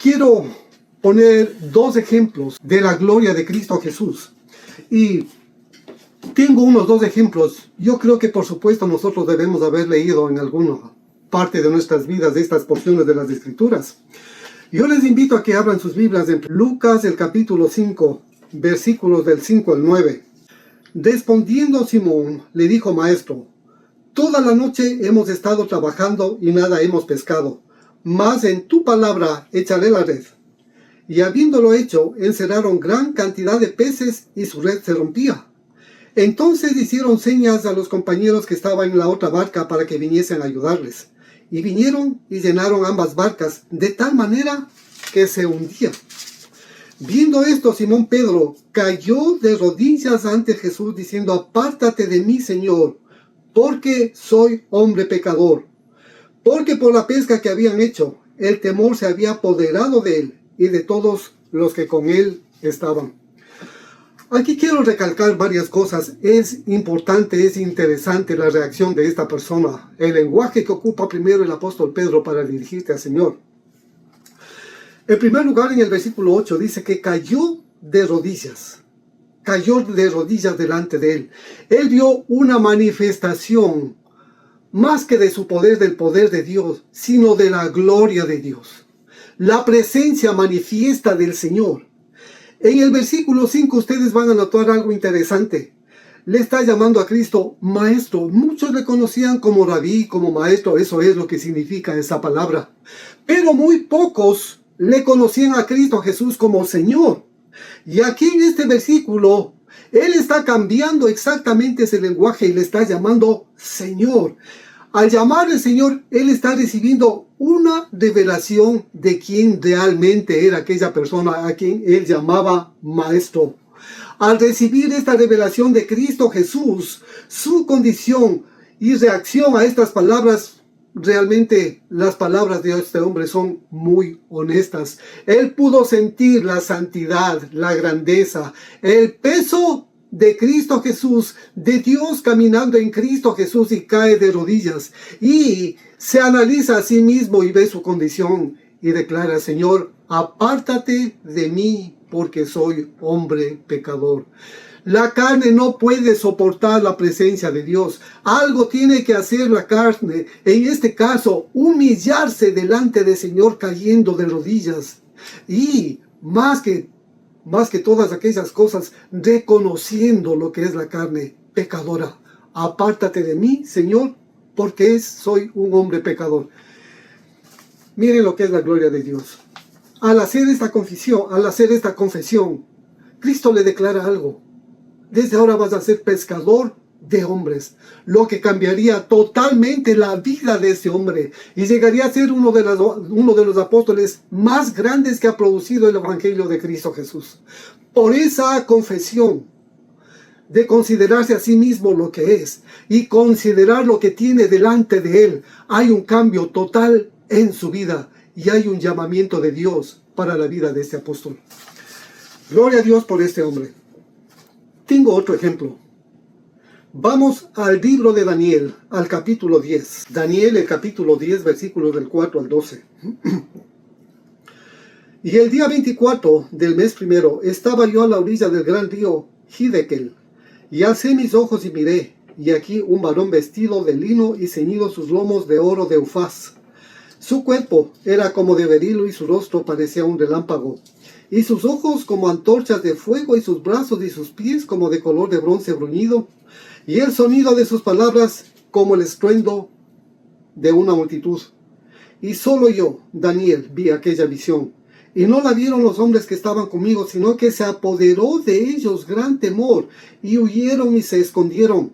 quiero poner dos ejemplos de la gloria de Cristo Jesús. Y tengo unos dos ejemplos. Yo creo que por supuesto nosotros debemos haber leído en alguna parte de nuestras vidas de estas porciones de las Escrituras. Yo les invito a que abran sus Biblias en Lucas el capítulo 5, versículos del 5 al 9. Respondiendo Simón, le dijo: Maestro, toda la noche hemos estado trabajando y nada hemos pescado, mas en tu palabra echaré la red. Y habiéndolo hecho, encerraron gran cantidad de peces y su red se rompía. Entonces hicieron señas a los compañeros que estaban en la otra barca para que viniesen a ayudarles. Y vinieron y llenaron ambas barcas de tal manera que se hundían. Viendo esto, Simón Pedro cayó de rodillas ante Jesús diciendo: Apártate de mí, Señor, porque soy hombre pecador. Porque por la pesca que habían hecho, el temor se había apoderado de él y de todos los que con él estaban. Aquí quiero recalcar varias cosas. Es importante, es interesante la reacción de esta persona. El lenguaje que ocupa primero el apóstol Pedro para dirigirte al Señor. En primer lugar, en el versículo 8 dice que cayó de rodillas. Cayó de rodillas delante de él. Él vio una manifestación más que de su poder, del poder de Dios, sino de la gloria de Dios. La presencia manifiesta del Señor. En el versículo 5 ustedes van a notar algo interesante. Le está llamando a Cristo Maestro. Muchos le conocían como Rabí, como Maestro. Eso es lo que significa esa palabra. Pero muy pocos le conocían a Cristo Jesús como Señor. Y aquí en este versículo, Él está cambiando exactamente ese lenguaje y le está llamando Señor. Al llamarle Señor, Él está recibiendo una revelación de quién realmente era aquella persona a quien Él llamaba Maestro. Al recibir esta revelación de Cristo Jesús, su condición y reacción a estas palabras, realmente las palabras de este hombre son muy honestas. Él pudo sentir la santidad, la grandeza, el peso de Cristo Jesús, de Dios caminando en Cristo Jesús, y cae de rodillas y se analiza a sí mismo y ve su condición y declara: Señor, apártate de mí porque soy hombre pecador. La carne no puede soportar la presencia de Dios. Algo tiene que hacer la carne. En este caso, humillarse delante del Señor cayendo de rodillas. Y más que todas aquellas cosas, reconociendo lo que es la carne pecadora. Apártate de mí, Señor, porque soy un hombre pecador. Miren lo que es la gloria de Dios. Al hacer esta confesión, Cristo le declara algo. Desde ahora vas a ser pescador de hombres, lo que cambiaría totalmente la vida de ese hombre y llegaría a ser uno de los apóstoles más grandes que ha producido el Evangelio de Cristo Jesús. Por esa confesión de considerarse a sí mismo lo que es y considerar lo que tiene delante de él, hay un cambio total en su vida y hay un llamamiento de Dios para la vida de este apóstol. Gloria a Dios por este hombre. Tengo otro ejemplo. Vamos al libro de Daniel, al capítulo 10. Daniel, el capítulo 10, versículos del 4 al 12. Y el día 24 del mes primero estaba yo a la orilla del gran río Hiddekel, y alcé mis ojos y miré, y aquí un varón vestido de lino y ceñido sus lomos de oro de Ufaz. Su cuerpo era como de berilo y su rostro parecía un relámpago. Y sus ojos como antorchas de fuego, y sus brazos y sus pies como de color de bronce bruñido, y el sonido de sus palabras como el estruendo de una multitud. Y solo yo, Daniel, vi aquella visión, y no la vieron los hombres que estaban conmigo, sino que se apoderó de ellos gran temor, y huyeron y se escondieron.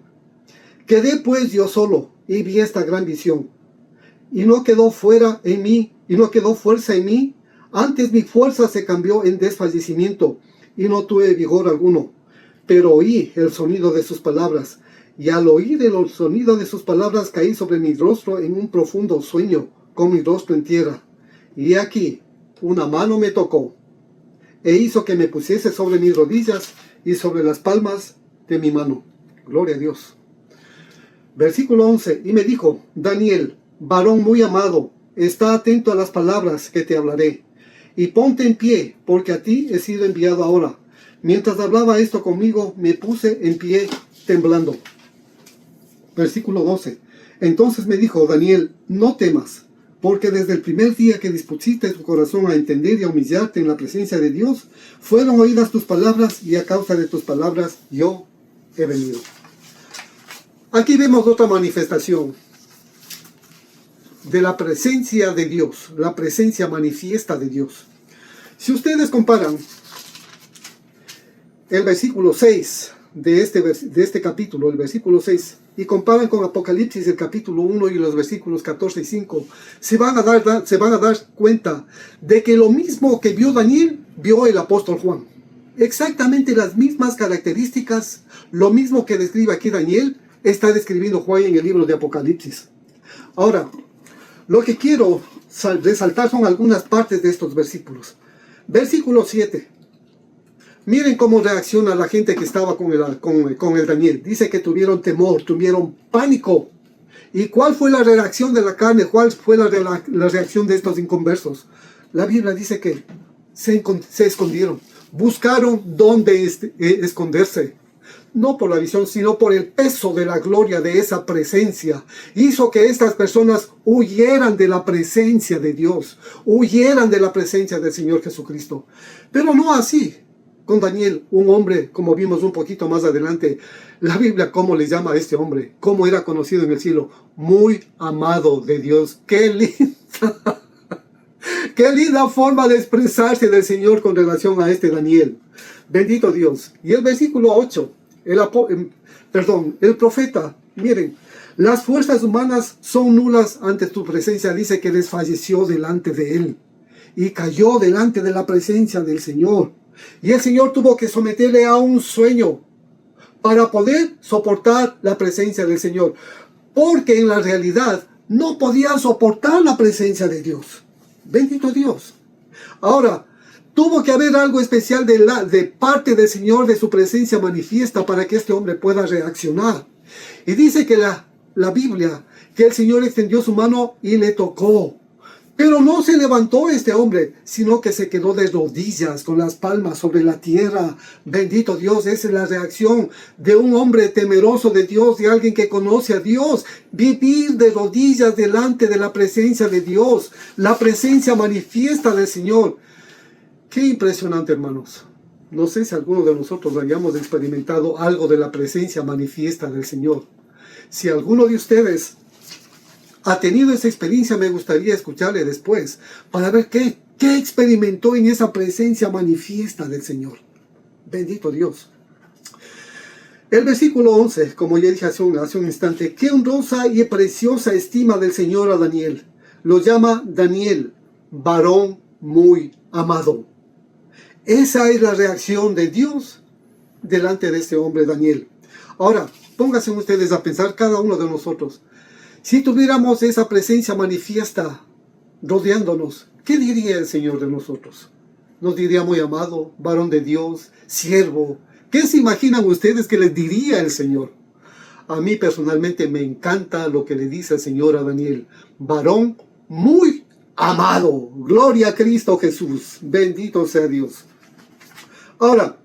Quedé pues yo solo, y vi esta gran visión, y no quedó fuerza en mí. Antes mi fuerza se cambió en desfallecimiento, y no tuve vigor alguno. Pero oí el sonido de sus palabras, y al oír el sonido de sus palabras caí sobre mi rostro en un profundo sueño, con mi rostro en tierra. Y aquí una mano me tocó, e hizo que me pusiese sobre mis rodillas y sobre las palmas de mi mano. Gloria a Dios. Versículo 11. Y me dijo: Daniel, varón muy amado, está atento a las palabras que te hablaré. y ponte en pie, porque a ti he sido enviado ahora. Mientras hablaba esto conmigo, me puse en pie temblando. Versículo 12. Entonces me dijo: Daniel, no temas, porque desde el primer día que dispusiste tu corazón a entender y a humillarte en la presencia de Dios, fueron oídas tus palabras, y a causa de tus palabras yo he venido. Aquí vemos otra manifestación de la presencia de Dios, la presencia manifiesta de Dios. Si ustedes comparan el versículo 6 de este capítulo, el versículo 6, y comparan con Apocalipsis, el capítulo 1 y los versículos 14 y 5, se van a dar cuenta de que lo mismo que vio Daniel, vio el apóstol Juan. Exactamente las mismas características, lo mismo que describe aquí Daniel, está describiendo Juan en el libro de Apocalipsis. Ahora, lo que quiero resaltar son algunas partes de estos versículos. Versículo 7. Miren cómo reacciona la gente que estaba con el Daniel. Dice que tuvieron temor, tuvieron pánico. ¿Y cuál fue la reacción de la carne? ¿Cuál fue la reacción de estos inconversos? La Biblia dice que se escondieron. Buscaron dónde esconderse. No por la visión, sino por el peso de la gloria de esa presencia. Hizo que estas personas huyeran de la presencia de Dios. Huyeran de la presencia del Señor Jesucristo. Pero no así con Daniel, un hombre, como vimos un poquito más adelante, la Biblia cómo le llama a este hombre, cómo era conocido en el cielo, muy amado de Dios. ¡Qué linda! ¡Qué linda forma de expresarse del Señor con relación a este Daniel! Bendito Dios. Y el versículo 8, el profeta, miren, las fuerzas humanas son nulas ante tu presencia, dice que desfalleció delante de él y cayó delante de la presencia del Señor. Y el Señor tuvo que someterle a un sueño para poder soportar la presencia del Señor, porque en la realidad no podía soportar la presencia de Dios. Bendito Dios. Ahora, tuvo que haber algo especial de parte del Señor, de su presencia manifiesta, para que este hombre pueda reaccionar. Y dice que la Biblia, que el Señor extendió su mano y le tocó. Pero no se levantó este hombre, sino que se quedó de rodillas con las palmas sobre la tierra. Bendito Dios, esa es la reacción de un hombre temeroso de Dios, de alguien que conoce a Dios. Vivir de rodillas delante de la presencia de Dios, la presencia manifiesta del Señor. Qué impresionante, hermanos. No sé si alguno de nosotros hayamos experimentado algo de la presencia manifiesta del Señor. Si alguno de ustedes ha tenido esa experiencia, me gustaría escucharle después para ver qué experimentó en esa presencia manifiesta del Señor. Bendito Dios. El versículo 11, como ya dije hace un instante, qué honrosa y preciosa estima del Señor a Daniel. Lo llama Daniel, varón muy amado. Esa es la reacción de Dios delante de este hombre Daniel. Ahora, pónganse ustedes a pensar cada uno de nosotros. Si tuviéramos esa presencia manifiesta rodeándonos, ¿qué diría el Señor de nosotros? Nos diría muy amado, varón de Dios, siervo. ¿Qué se imaginan ustedes que les diría el Señor? A mí personalmente me encanta lo que le dice el Señor a Daniel. Varón muy amado. Gloria a Cristo Jesús. Bendito sea Dios. Ahora,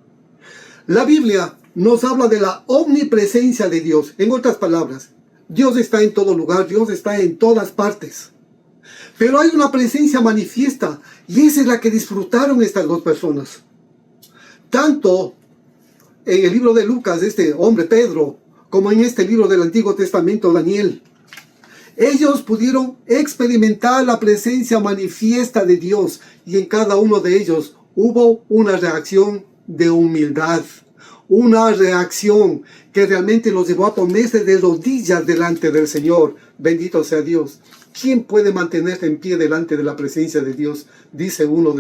la Biblia nos habla de la omnipresencia de Dios. En otras palabras, Dios está en todo lugar, Dios está en todas partes. Pero hay una presencia manifiesta, y esa es la que disfrutaron estas dos personas. Tanto en el libro de Lucas, este hombre Pedro, como en este libro del Antiguo Testamento, Daniel. Ellos pudieron experimentar la presencia manifiesta de Dios, y en cada uno de ellos hubo una reacción de humildad. Una reacción que realmente los llevó a ponerse de rodillas delante del Señor. Bendito sea Dios. ¿Quién puede mantenerse en pie delante de la presencia de Dios? Dice uno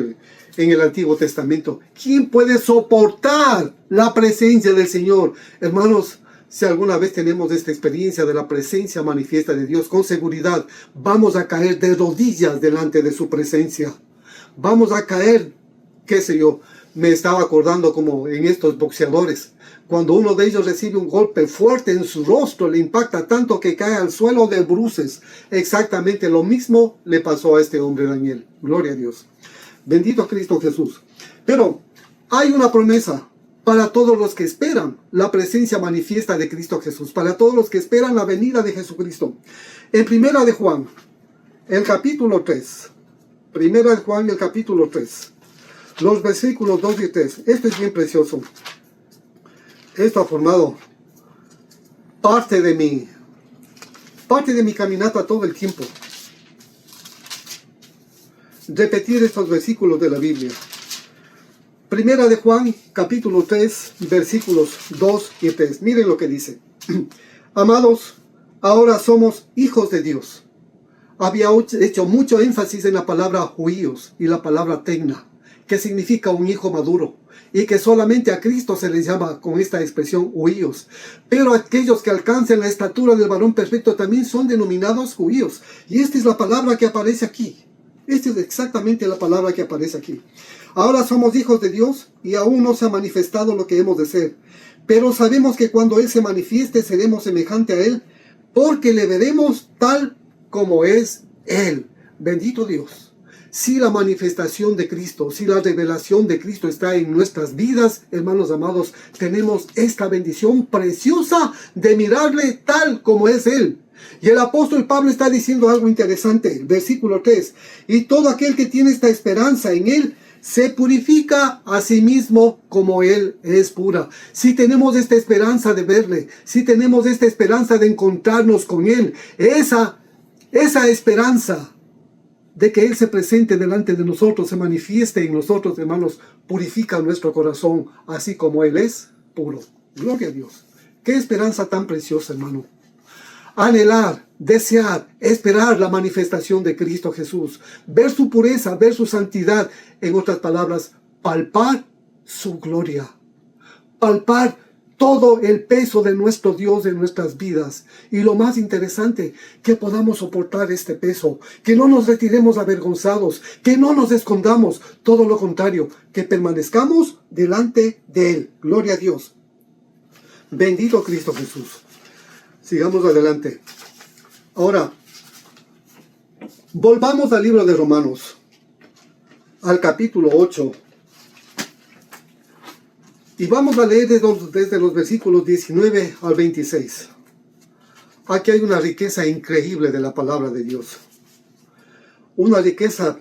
en el Antiguo Testamento. ¿Quién puede soportar la presencia del Señor? Hermanos, si alguna vez tenemos esta experiencia de la presencia manifiesta de Dios, con seguridad vamos a caer de rodillas delante de su presencia. Vamos a caer, qué sé yo. Me estaba acordando como en estos boxeadores, cuando uno de ellos recibe un golpe fuerte en su rostro, le impacta tanto que cae al suelo de bruces. Exactamente lo mismo le pasó a este hombre Daniel. Gloria a Dios. Bendito Cristo Jesús. Pero hay una promesa para todos los que esperan la presencia manifiesta de Cristo Jesús, para todos los que esperan la venida de Jesucristo. En Primera de Juan, el capítulo 3, Primera de Juan, el capítulo 3, los versículos 2 y 3. Esto es bien precioso. Esto ha formado parte de mi caminata todo el tiempo. Repetir estos versículos de la Biblia. Primera de Juan, capítulo 3, versículos 2 y 3. Miren lo que dice. Amados, ahora somos hijos de Dios. Había hecho mucho énfasis en la palabra huíos y la palabra tecna, que significa un hijo maduro, y que solamente a Cristo se les llama con esta expresión huíos. Pero aquellos que alcancen la estatura del varón perfecto también son denominados huíos. Y esta es la palabra que aparece aquí. Esta es exactamente la palabra que aparece aquí. Ahora somos hijos de Dios y aún no se ha manifestado lo que hemos de ser. Pero sabemos que cuando Él se manifieste seremos semejante a Él, porque le veremos tal como es Él. Bendito Dios. Si la manifestación de Cristo, si la revelación de Cristo está en nuestras vidas, hermanos amados, tenemos esta bendición preciosa de mirarle tal como es Él. Y el apóstol Pablo está diciendo algo interesante, versículo 3. Y todo aquel que tiene esta esperanza en Él, se purifica a sí mismo como Él es pura. Si tenemos esta esperanza de verle, si tenemos esta esperanza de encontrarnos con Él, esa esperanza de que Él se presente delante de nosotros, se manifieste en nosotros, hermanos, purifica nuestro corazón, así como Él es puro. Gloria a Dios. Qué esperanza tan preciosa, hermano. Anhelar, desear, esperar la manifestación de Cristo Jesús, ver su pureza, ver su santidad, en otras palabras, palpar su gloria, palpar todo el peso de nuestro Dios en nuestras vidas. Y lo más interesante, que podamos soportar este peso, que no nos retiremos avergonzados, que no nos escondamos, todo lo contrario, que permanezcamos delante de Él. Gloria a Dios. Bendito Cristo Jesús. Sigamos adelante. Ahora, volvamos al libro de Romanos, al capítulo 8. Y vamos a leer desde los versículos 19 al 26. Aquí hay una riqueza increíble de la palabra de Dios. Una riqueza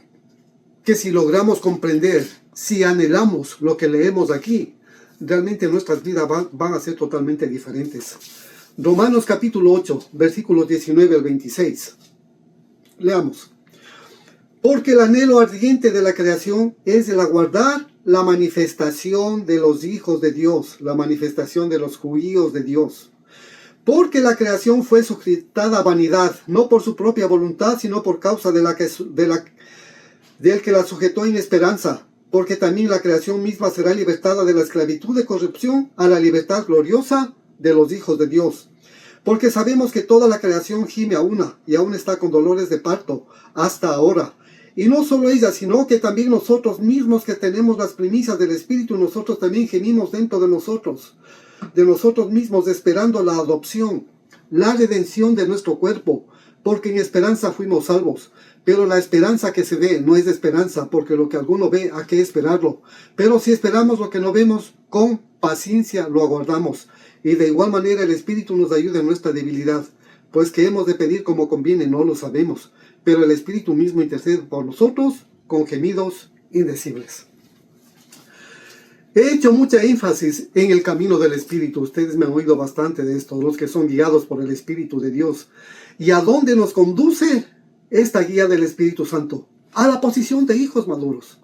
que si logramos comprender, si anhelamos lo que leemos aquí, realmente nuestras vidas van a ser totalmente diferentes. Romanos capítulo 8, versículos 19 al 26. Leamos. Porque el anhelo ardiente de la creación es el aguardar la manifestación de los hijos de Dios, la manifestación de los judíos de Dios. Porque la creación fue sujetada a vanidad, no por su propia voluntad, sino por causa del que la sujetó en esperanza. Porque también la creación misma será libertada de la esclavitud de corrupción a la libertad gloriosa de los hijos de Dios. Porque sabemos que toda la creación gime a una y aún está con dolores de parto hasta ahora. Y no solo ella, sino que también nosotros mismos que tenemos las primicias del Espíritu, nosotros también gemimos dentro de nosotros mismos, esperando la adopción, la redención de nuestro cuerpo, porque en esperanza fuimos salvos. Pero la esperanza que se ve no es esperanza, porque lo que alguno ve, hay que esperarlo. Pero si esperamos lo que no vemos, con paciencia lo aguardamos. Y de igual manera el Espíritu nos ayuda en nuestra debilidad, pues que hemos de pedir como conviene no lo sabemos, pero el Espíritu mismo intercede por nosotros con gemidos indecibles. He hecho mucha énfasis en el camino del Espíritu. Ustedes me han oído bastante de esto, los que son guiados por el Espíritu de Dios. ¿Y a dónde nos conduce esta guía del Espíritu Santo? A la posición de hijos maduros.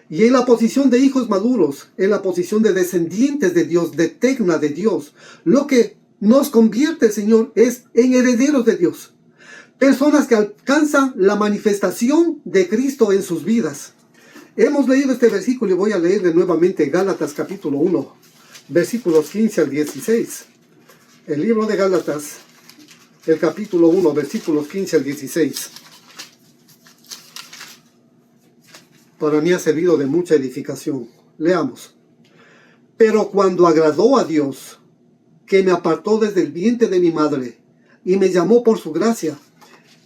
Y en la posición de hijos maduros, en la posición de descendientes de Dios, de tecna de Dios, lo que nos convierte, Señor, es en herederos de Dios. Personas que alcanzan la manifestación de Cristo en sus vidas. Hemos leído este versículo y voy a leerle nuevamente Gálatas capítulo 1, versículos 15 al 16. El libro de Gálatas, el capítulo 1, versículos 15 al 16. Para mí ha servido de mucha edificación. Leamos. Pero cuando agradó a Dios, que me apartó desde el vientre de mi madre y me llamó por su gracia,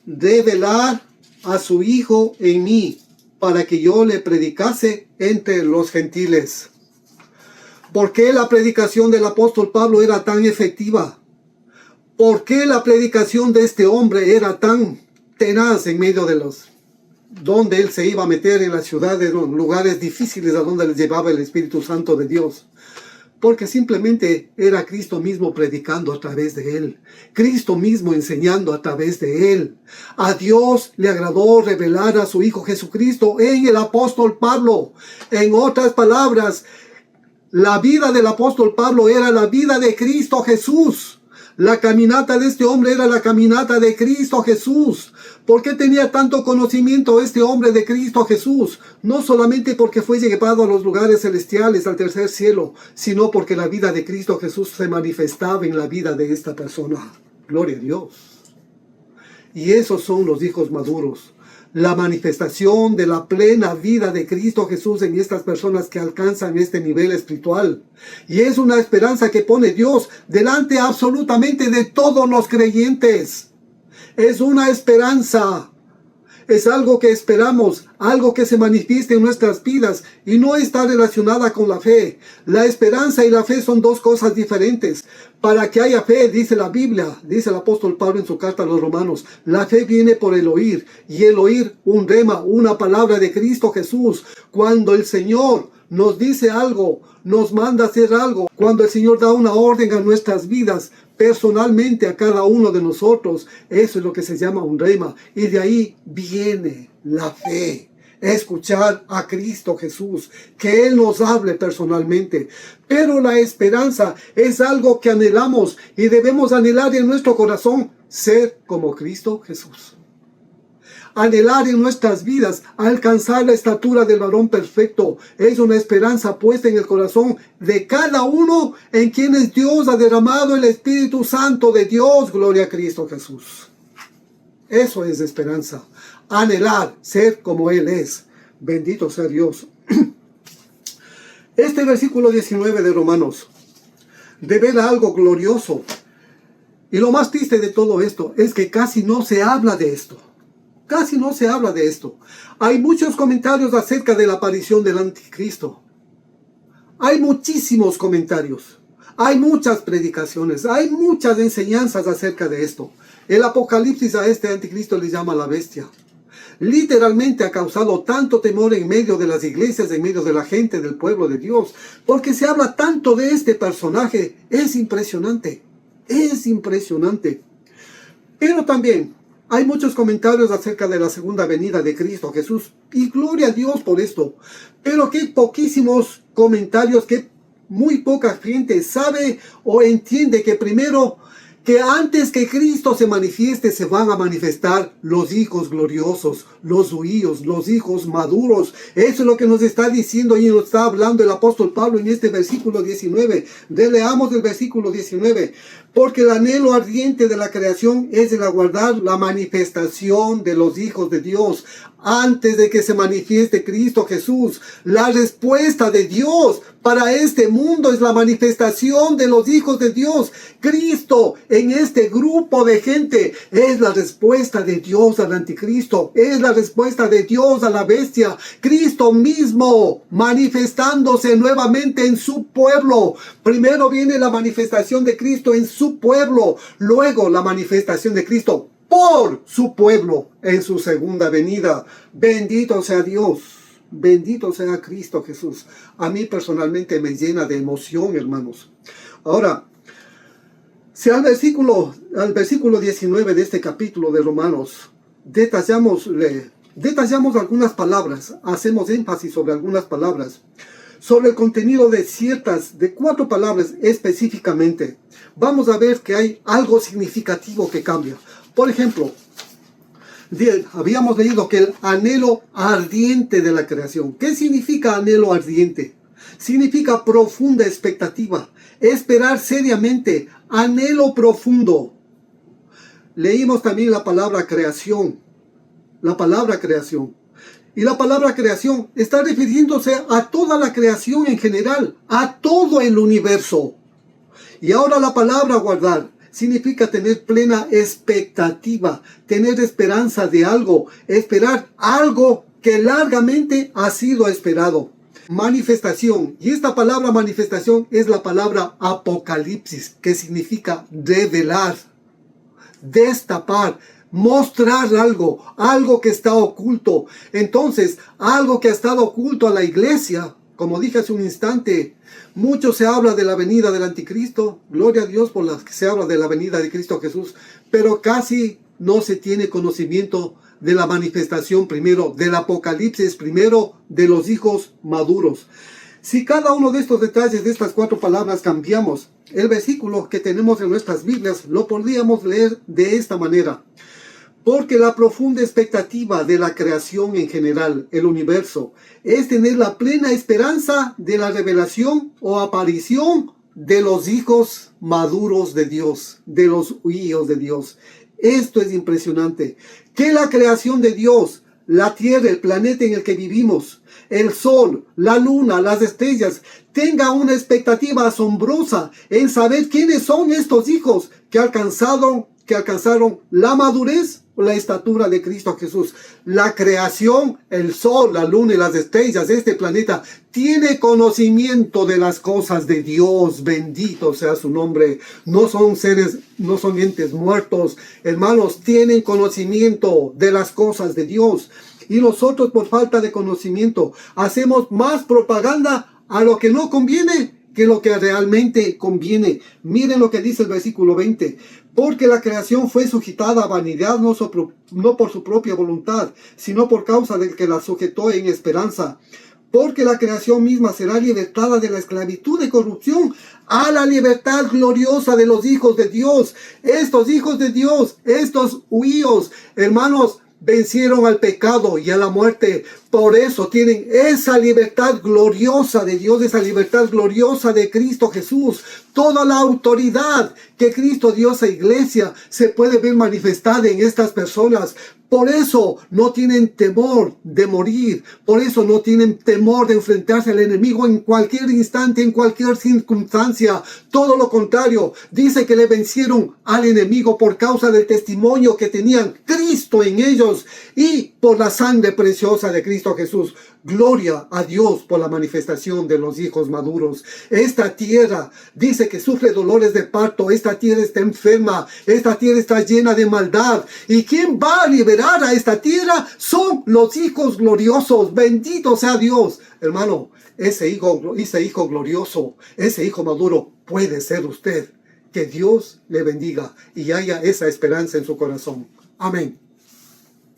revelar a su Hijo en mí para que yo le predicase entre los gentiles. ¿Por qué la predicación del apóstol Pablo era tan efectiva? ¿Por qué la predicación de este hombre era tan tenaz en medio de los donde él se iba a meter en las ciudades, en los lugares difíciles a donde les llevaba el Espíritu Santo de Dios? Porque simplemente era Cristo mismo predicando a través de él. Cristo mismo enseñando a través de él. A Dios le agradó revelar a su Hijo Jesucristo en el apóstol Pablo. En otras palabras, la vida del apóstol Pablo era la vida de Cristo Jesús. La caminata de este hombre era la caminata de Cristo Jesús. ¿Por qué tenía tanto conocimiento este hombre de Cristo Jesús? No solamente porque fue llevado a los lugares celestiales, al tercer cielo, sino porque la vida de Cristo Jesús se manifestaba en la vida de esta persona. Gloria a Dios. Y esos son los hijos maduros. La manifestación de la plena vida de Cristo Jesús en estas personas que alcanzan este nivel espiritual. Y es una esperanza que pone Dios delante absolutamente de todos los creyentes. Es una esperanza. Es algo que esperamos, algo que se manifieste en nuestras vidas y no está relacionada con la fe. La esperanza y la fe son dos cosas diferentes. Para que haya fe, dice la Biblia, dice el apóstol Pablo en su carta a los romanos, la fe viene por el oír, y el oír un rema, una palabra de Cristo Jesús. Cuando el Señor nos dice algo, nos manda hacer algo, cuando el Señor da una orden a nuestras vidas, personalmente a cada uno de nosotros, eso es lo que se llama un rema, y de ahí viene la fe. Escuchar a Cristo Jesús, que Él nos hable personalmente. Pero la esperanza es algo que anhelamos y debemos anhelar en nuestro corazón, ser como Cristo Jesús. Anhelar en nuestras vidas alcanzar la estatura del varón perfecto. Es una esperanza puesta en el corazón de cada uno en quienes Dios ha derramado el Espíritu Santo de Dios. Gloria a Cristo Jesús. Eso es esperanza. Anhelar ser como Él es. Bendito sea Dios. Este versículo 19 de Romanos revela algo glorioso. Y lo más triste de todo esto es que casi no se habla de esto. Casi no se habla de esto. Hay muchos comentarios acerca de la aparición del anticristo. Hay muchísimos comentarios. Hay muchas predicaciones. Hay muchas enseñanzas acerca de esto. El Apocalipsis a este anticristo le llama la bestia. Literalmente ha causado tanto temor en medio de las iglesias, en medio de la gente, del pueblo de Dios. Porque se habla tanto de este personaje. Es impresionante. Es impresionante. Pero también hay muchos comentarios acerca de la segunda venida de Cristo Jesús. Y gloria a Dios por esto. Pero que poquísimos comentarios, que muy poca gente sabe o entiende que primero, que antes que Cristo se manifieste, se van a manifestar los hijos gloriosos, los huíos, los hijos maduros. Eso es lo que nos está diciendo y nos está hablando el apóstol Pablo en este versículo 19. Leamos el versículo 19. Porque el anhelo ardiente de la creación es el aguardar la manifestación de los hijos de Dios. Antes de que se manifieste Cristo Jesús, la respuesta de Dios para este mundo es la manifestación de los hijos de Dios. Cristo en este grupo de gente es la respuesta de Dios al anticristo, es la respuesta de Dios a la bestia. Cristo mismo manifestándose nuevamente en su pueblo. Primero viene la manifestación de Cristo en su pueblo, luego la manifestación de Cristo por su pueblo en su segunda venida. Bendito sea Dios. Bendito sea Cristo Jesús. A mí personalmente me llena de emoción, hermanos. Ahora, si al versículo 19 de este capítulo de Romanos detallamos algunas palabras, hacemos énfasis sobre algunas palabras, sobre el contenido de cuatro palabras específicamente, vamos a ver que hay algo significativo que cambia. Por ejemplo, habíamos leído que el anhelo ardiente de la creación. ¿Qué significa anhelo ardiente? Significa profunda expectativa, esperar seriamente, anhelo profundo. Leímos también la palabra creación. La palabra creación. Y la palabra creación está refiriéndose a toda la creación en general, a todo el universo. Y ahora la palabra guardar significa tener plena expectativa, tener esperanza de algo, esperar algo que largamente ha sido esperado. Manifestación. Y esta palabra manifestación es la palabra apocalipsis, que significa revelar, destapar, mostrar algo que está oculto. Entonces, algo que ha estado oculto a la iglesia, como dije hace un instante, mucho se habla de la venida del anticristo, gloria a Dios por la que se habla de la venida de Cristo Jesús, pero casi no se tiene conocimiento de la manifestación primero, del apocalipsis primero, de los hijos maduros. Si cada uno de estos detalles, de estas 4 palabras, cambiamos el versículo que tenemos en nuestras Biblias, lo podríamos leer de esta manera. Porque la profunda expectativa de la creación en general, el universo, es tener la plena esperanza de la revelación o aparición de los hijos maduros de Dios, de los hijos de Dios. Esto es impresionante. Que la creación de Dios, la tierra, el planeta en el que vivimos, el sol, la luna, las estrellas, tenga una expectativa asombrosa en saber quiénes son estos hijos que alcanzaron la madurez o la estatura de Cristo Jesús. La creación, el sol, la luna y las estrellas de este planeta tiene conocimiento de las cosas de Dios. Bendito sea su nombre. No son entes muertos. Hermanos, tienen conocimiento de las cosas de Dios. Y nosotros, por falta de conocimiento, hacemos más propaganda a lo que no conviene que lo que realmente conviene. Miren lo que dice el versículo 20. Porque la creación fue sujetada a vanidad, no por su propia voluntad, sino por causa del que la sujetó en esperanza. Porque la creación misma será libertada de la esclavitud de corrupción a la libertad gloriosa de los hijos de Dios. Estos hijos de Dios, estos huíos, hermanos, vencieron al pecado y a la muerte. Por eso tienen esa libertad gloriosa de Dios, esa libertad gloriosa de Cristo Jesús. Toda la autoridad que Cristo dio a esa iglesia se puede ver manifestada en estas personas. Por eso no tienen temor de morir. Por eso no tienen temor de enfrentarse al enemigo en cualquier instante, en cualquier circunstancia. Todo lo contrario, dice que le vencieron al enemigo por causa del testimonio que tenían Cristo en ellos y por la sangre preciosa de Cristo Jesús. Gloria a Dios por la manifestación de los hijos maduros. Esta tierra dice que sufre dolores de parto. Esta tierra está enferma. Esta tierra está llena de maldad. ¿Y quién va a liberar a esta tierra? Son los hijos gloriosos. Bendito sea Dios. Hermano, ese hijo glorioso, ese hijo maduro puede ser usted. Que Dios le bendiga y haya esa esperanza en su corazón. Amén.